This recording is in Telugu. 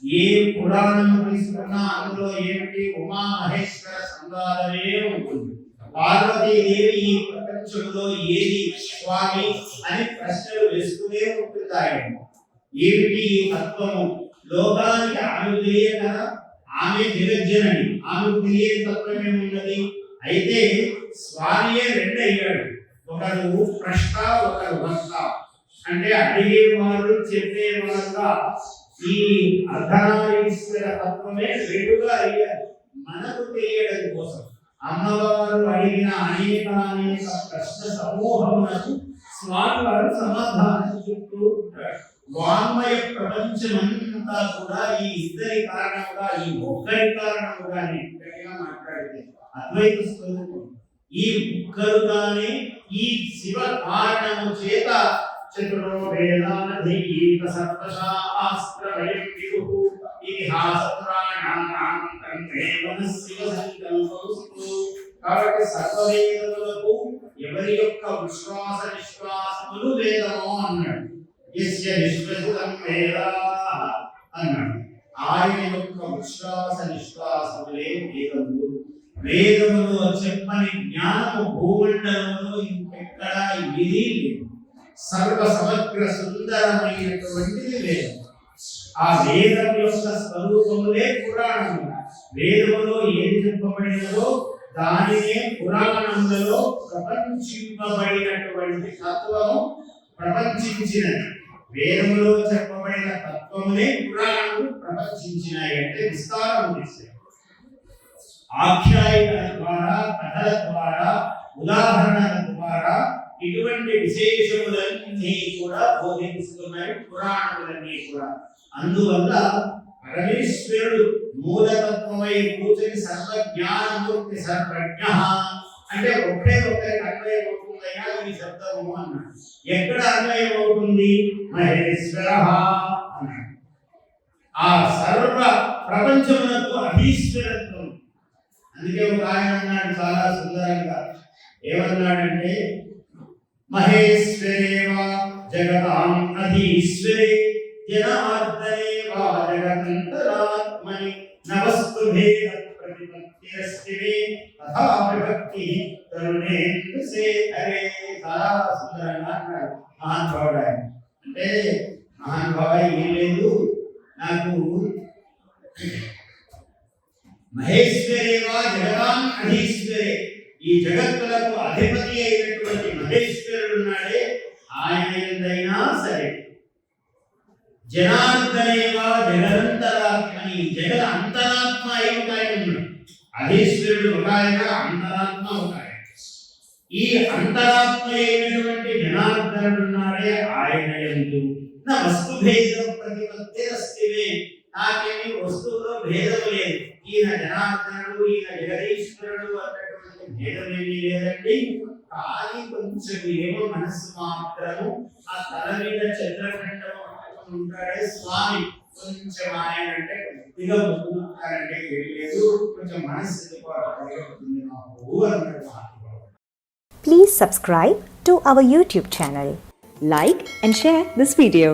ఏ పురాణం తీసుకున్నా అందులో ఏమిటి ఉమా మహేశ్వర సంవాదమే ఉంటుంది. పార్వతీదేవి ఈ ప్రపంచంలో ఏది స్వామి అని ప్రశ్నలు వేస్తూనే ఉంటుంది. ఆయన ఏమిటి ఈ తత్వము, లోకానికి ఆమెకు తెలియదు కదా, ఆమె జగజ్జనని, ఆమెకు తెలియని తత్వం ఏమున్నది. అయితే స్వామియే రెండు అయ్యాడు, ఒకరు ప్రశ్న ఒకరు వక్త. అంటే అడిగేవారు చెప్పేవారుగా ఈ అర్ధనారీశ్వర తత్వమే రెండుగా అయ్యారు మనకు తెలియడం కోసం. అమ్మవారు అడిగిన అనేక ప్రశ్న సమూహములకు స్వామి వారు సమాధానం చెప్తూ ఉంటారు. వాంగ్మయ ప్రపంచమంతా కూడా ఈ ఇద్దరి కారణంగా, ఈ ఒక్కరి కారణంగానే మాట్లాడితే అద్వైత స్వరూపం. ఈ ముక్కలుగానే ఈ శివ కారణము చేత చతురో వేదానధీత సర్వశాస్త్రవయం విదుః ఇతిహాస పురాణానాం తంత్రేవన శివ సంకల్పస్తు. కాబట్టి సర్వవేదములకు ఎవరి యొక్క విశ్వాస నిశ్వాసములు వేదమో అన్నాడు. యస్య విశ్వసితం వేదాః అన్నాడు. ఆయన యొక్క విశ్వాస నిశ్వాసములే వేదములు. వేదములో చెప్పని జ్ఞానము భూమండలంలో ఇంకెక్కడా ఏదీ లేదు. సర్వ సమగ్ర సుందరమైనటువంటిది వేదం. ఆ వేదం యొక్క స్వరూపములే పురాణము. వేదములో ఏది చెప్పబడినదో దానినే పురాణములలో ప్రపంచింపబడినటువంటి తత్వము ప్రపంచించినది. వేదములో చెప్పబడిన తత్వమునే పురాణములు ప్రపంచించినాయి. అంటే విస్తారం చేశాయి. ఆఖ్యాయికల ద్వారా, కథల ద్వారా, ఉదాహరణల ద్వారా ఇటువంటి విశేషములన్నీ కూడా బోధిస్తున్నాయి పురాణములన్నీ కూడా. అందువల్ల పరమేశ్వరుడు మూలతత్వమై కూర్చొని సర్వజ్ఞానమూర్తి సర్వజ్ఞ అంటే ఒకే ఒక్కరికి అన్వయం అవుతుందయ్యా ఈ శబ్దము అన్నాడు. ఎక్కడ అన్వయం అవుతుంది? మహేశ్వర అన్నాడు. ఆ సర్వ ప్రపంచమునకు అధీశ్వరత్వం. అందుకే ఒక ఆయన అన్నాడు చాలా సుందరంగా, ఏమన్నాడంటే మహేశ్వరేవా జగతాం అధీశ్వరే జనార్దనేవా జగతంతరాత్మని నవస్తు భేద ప్రతిపత్తిరస్తివే తథా విభక్తి తరుణేందు సేహరే. చాలా సుందరంగా అన్నాడు మహానుభావుడు ఆయన. అంటే మహానుభావ ఏం లేదు, నాకు మహేశ్వరేవా జగతాం అధీశ్వరే, ఈ జగత్తులకు అధిపతి అయినటువంటి మహేశ్వరుడు ఉన్నాడే, ఆయన ఎంతైనా సరే జనార్దనేవా జగదంతరాత్మని, జగద అంతరాత్మ అయిన ఆయన ఉన్నాడు. అధీశ్వరుడు ఒక ఆయన, అంతరాత్మ ఒక ఆయన. ఈ అంతరాత్మ అయినటువంటి జనార్దనుడు ఉన్నాడే, ఆయన యందు నా వస్తు భేద ప్రతిపత్తి అస్తివే, నాకేమి వస్తువులో భేదము లేదు. ఈయన జనార్దనుడు, ఈయన జగదీశ్వరుడు అన్నటువంటి భేదమేమీ లేదండి. కానీ కొంచెం ఏమో మనస్సు మాత్రము ఆ తల మీద చంద్రఖండము ఉంటాడే స్వామి, కొంచెం ఆయన అంటే కొద్దిగా ముందుంటారంటే ఏం లేదు, కొంచెం మనస్సు అవుతుంది నాకు అన్నట్టు. Please subscribe to our YouTube channel. Like and share this video.